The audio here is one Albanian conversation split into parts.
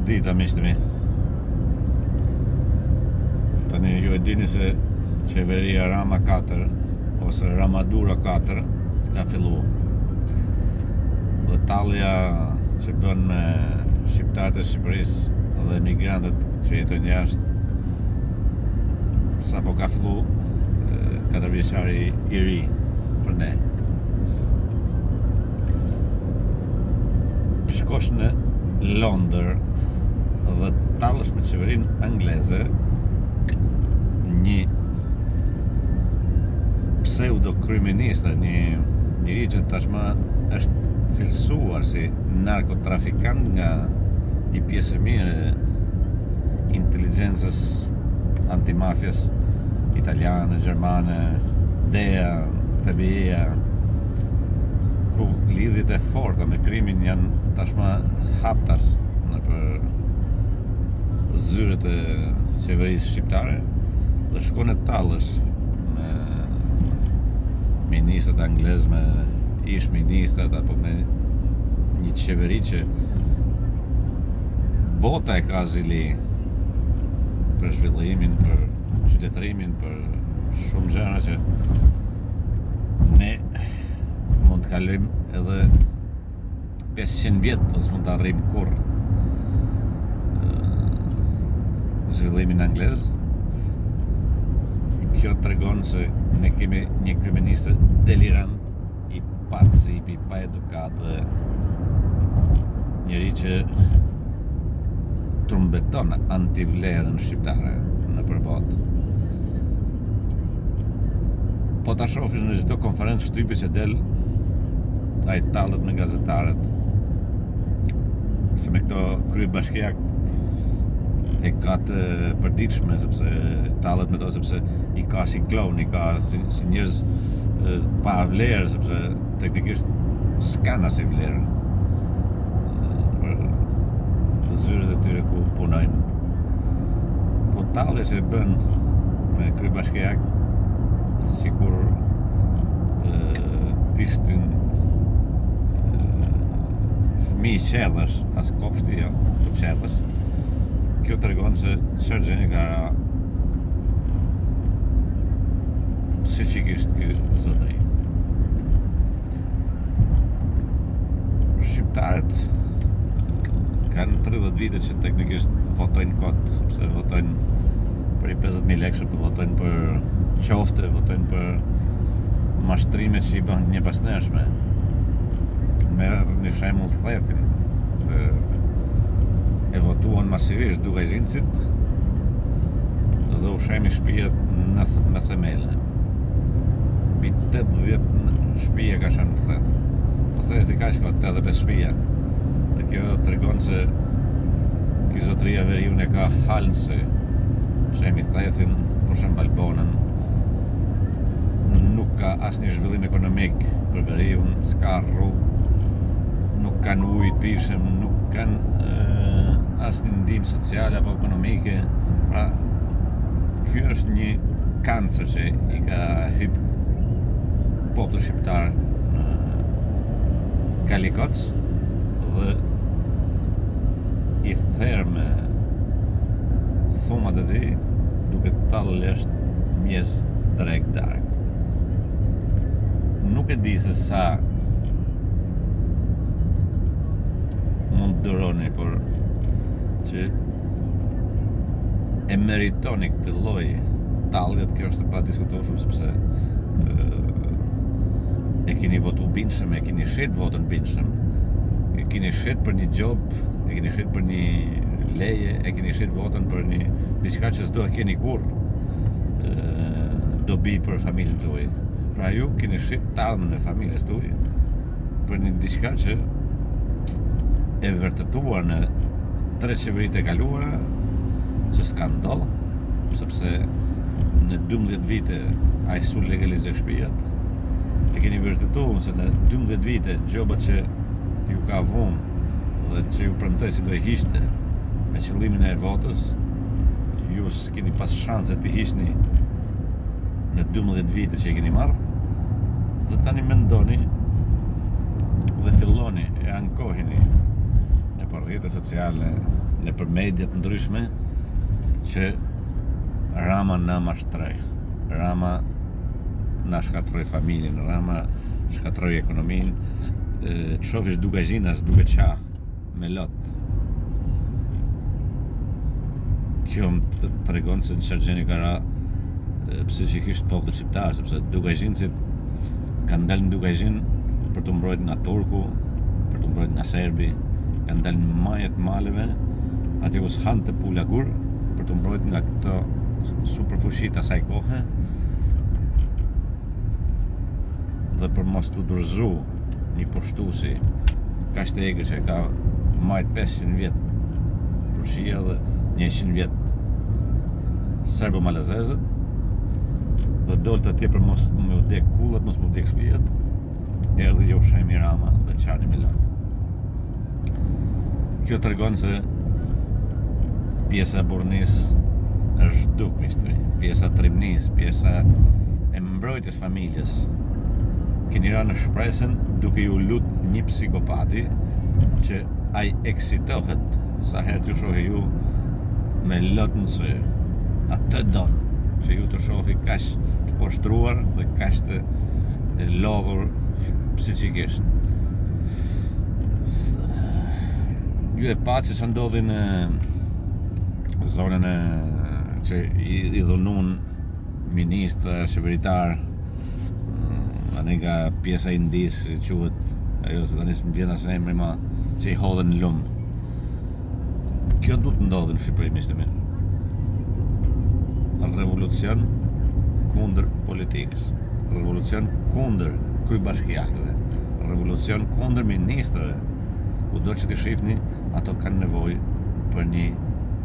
dita, miqtë mi. Tani ju e dini se qeveria Rama 4 ose Ramadura 4 ka fillu. Dhe tallja që bën me shqiptarët e Shqipërisë dhe emigrantët që jetojnë jashtë, sapo ka fillu 4 vjeçari i ri për ne. Shkosh në Londër dhe tallësh me qeverinë angleze një pseudo-kriminist, njëri që tashmë është cilësuar si narkotrafikant nga një pjesë e mirë e inteligjencës antimafjes italiane, gjermane, DEA, FBI-a, ku lidhjet e forta me krimin janë tashmë haptas nëpër zyret e qeverisë shqiptare, dhe shkon e tallësh me ministrat anglez, me ish ministrat apo me një qeveri që bota e ka zili për zhvillimin, për qytetërimin, për shumë gjëra që ne mund të kalojmë edhe 500 vjet, po s'mund të arrijmë kurrë zhvillimin anglez. Kjo tregon se ne kemi një kryeminist delirant, i pacë, i pa edukat, dhe njëri që trumbeton antivlerën shqiptare në përbot. Po ta shofish në çdo konferencë shtype që del, ai tallet me gazetarët, se me këto kryebashkiak e ka të përditshme, sepse tallet me to, sepse i ka si klon, i ka si njerëz pa vlerë, sepse teknikisht s'kan as vlerë zyrët e tyre ku punojnë. Po tallje që bën me kryebashkiak, sikur t'ishtin fëmijë qerdhësh, as kopshti jo, po qerdhësh. Kjo tregon se çfarë gjeni ka psiqikisht ky zotëri. Shqiptarët kanë 30 vite që teknikisht votojnë kot, sepse votojnë për i 50.000 lekë, po votojnë për qofte, votojnë për mashtrime që i bën një pasnjëshme. Merr një shembull Thethin, që e votuan masivisht duke zinësit dhe ushemi shtëpiat në themele. Mbi 80 shtëpia ka qenë në Theth. Po Thethi ka 85 shtëpia. Dhe kjo tregon se ky zotëria veriun e ka halën se shemi Thethin, për shemb Albonën, nuk ka asnjë zhvillim ekonomik për veriun, s'ka rrugë, nuk kanë ujë të pirshëm, nuk kanë asnjë ndihmë sociale apo ekonomike. Pra, ky është një kancer që i ka hyp popullit shqiptar në kalikoc dhe i therr me thumat e tij duke tallë lësht mjes drejt dark. Nuk e di se sa mund duroni, por që e meritoni këtë lloj talljet, kjo është pa diskutueshme, sepse e keni votu bindshëm, e keni shet votën bindshëm, e keni shet për një job, e keni shet për një leje, e keni shet votën për një diçka që s'do e keni kurrë dobi për familjen tuaj. Pra ju keni shet tallën e familjes tuaj për një diçka që e vërtetuar në 3 qeveritë e kaluara që s'ka ndodhur, sepse në 12 vite ai su legalizoi shtëpiat. E keni vërtetuar se në 12 vite gjobat që ju ka vënë dhe që ju premtoi si do e hiqte me qëllimin e votës, ju s'keni pas shanse të hiqni në 12 vite që e keni marrë, dhe tani mendoni dhe filloni e ankoheni në rrjete sociale, në për mediat ndryshme që Rama na mashtroi. Rama na shkatroi familjen, Rama shkatroi ekonominë, shofish duke gjinas, duke qa, me lot. Kjo më tregon se në Shargjeni ka ra psikikisht popull shqiptar, sepse dugajinësit kanë dalë në dugajin për të mbrojt nga turku, për të mbrojt nga serbi, kanë dalë në majet maleve, aty ku s'han të pula gur, për të mbrojt nga këto superfushit asaj kohe, dhe për mos të dorëzu një poshtuesi kaq të egër që ka majt 500 vjet Turqia dhe 100 vjet serbo-malazezët, dhe dolte atje për mos më udek kullat, mos më udek shpijat, erdhi Joshemi Rama dhe qani me lot. Kjo tregon se pjesa e Burrnis është duk mistri, pjesa e Trimnis, pjesa e mbrojtjes familjes. Keni ra në shpresën duke ju lut një psikopati që ai eksitohet sa herë t'ju shohi ju me lot në sy. Atë don që ju të shohi kaq të poshtruar dhe kaq të lodhur psikikisht. Ju e pa që ndodhi në zonën e që i dhunun ministra, qeveritar, anë nga pjesa e Indis, quhet, ajo se tani s'më vjen as emri ma, që i hodhen në lumë. Kjo du të ndodhi në Shqipëri, miqtë mi. Revolucion kundër politikës, revolucion kundër kryeբashkiakëve, revolucion kundër ministrëve, kudo që t'i shihni, ato kanë nevojë për një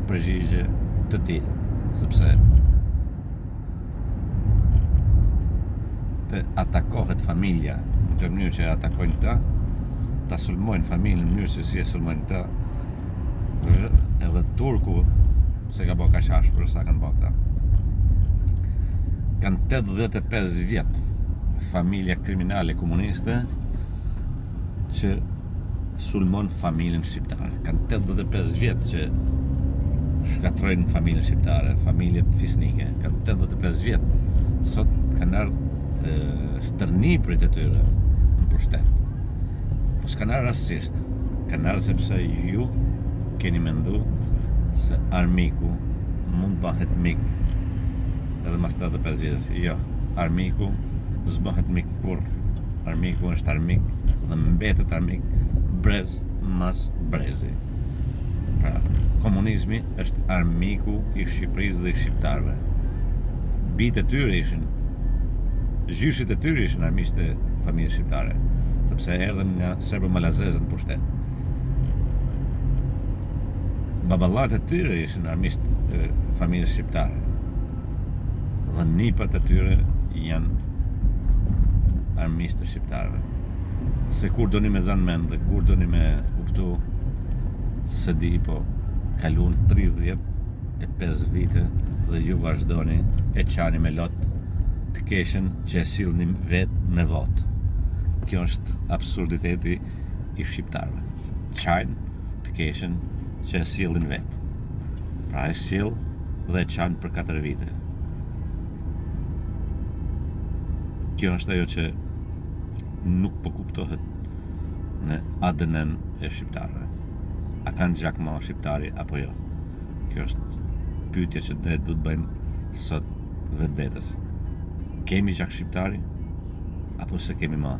përgjigje të tillë, sepse të atakohet familja në të mënyrë që atakojnë ta sulmojnë familjen në mënyrë se si e sulmojnë ta, edhe turku se ka bërë kaq ashpër sa kanë bërë ta. Kanë 85 vjet familja kriminale komuniste që sulmon familjen shqiptare. Kanë 85 vjet që shkatrojnë familjen shqiptare, familjet fisnike. Kanë 85 vjet. Sot kanë ardhur stërniprit e tyre në pushtet. Po s'kanë ardhur rasisht. Kanë ardhur sepse ju keni mendu se armiku mund bëhet mik edhe mas 85 vjetësh. Jo, armiku s'bëhet mik kurrë. Armiku është armik dhe mbetet armik brez mas brezi. Pra, komunizmi është armiku i Shqipërisë dhe i shqiptarëve. Bijtë e tyre ishin, gjyshit e tyre ishin armiqtë e familjes shqiptare, sepse erdhen nga serbo-malazezët në pushtet. Baballarët e tyre ishin armiqtë e familjes shqiptare. Dhe nipat e tyre janë armiqtë të shqiptarëve. Se kur doni me zanë mend dhe kur doni me kuptu, se di, po kalun 35 vite dhe ju vazhdoni e qani me lot të keshen që e sillni vetë me votë. Kjo është absurditeti i shqiptarëve. Qajnë të keshen që e sillin vetë. Pra e sill dhe e qanë për 4 vite. Kjo është ajo që nuk po kuptohet në ADN-n e shqiptarëve. A kanë gjak ma shqiptari apo jo? Kjo është pyetje që ne duhet bëjmë sot vetvetes. Kemi gjak shqiptari apo se kemi ma?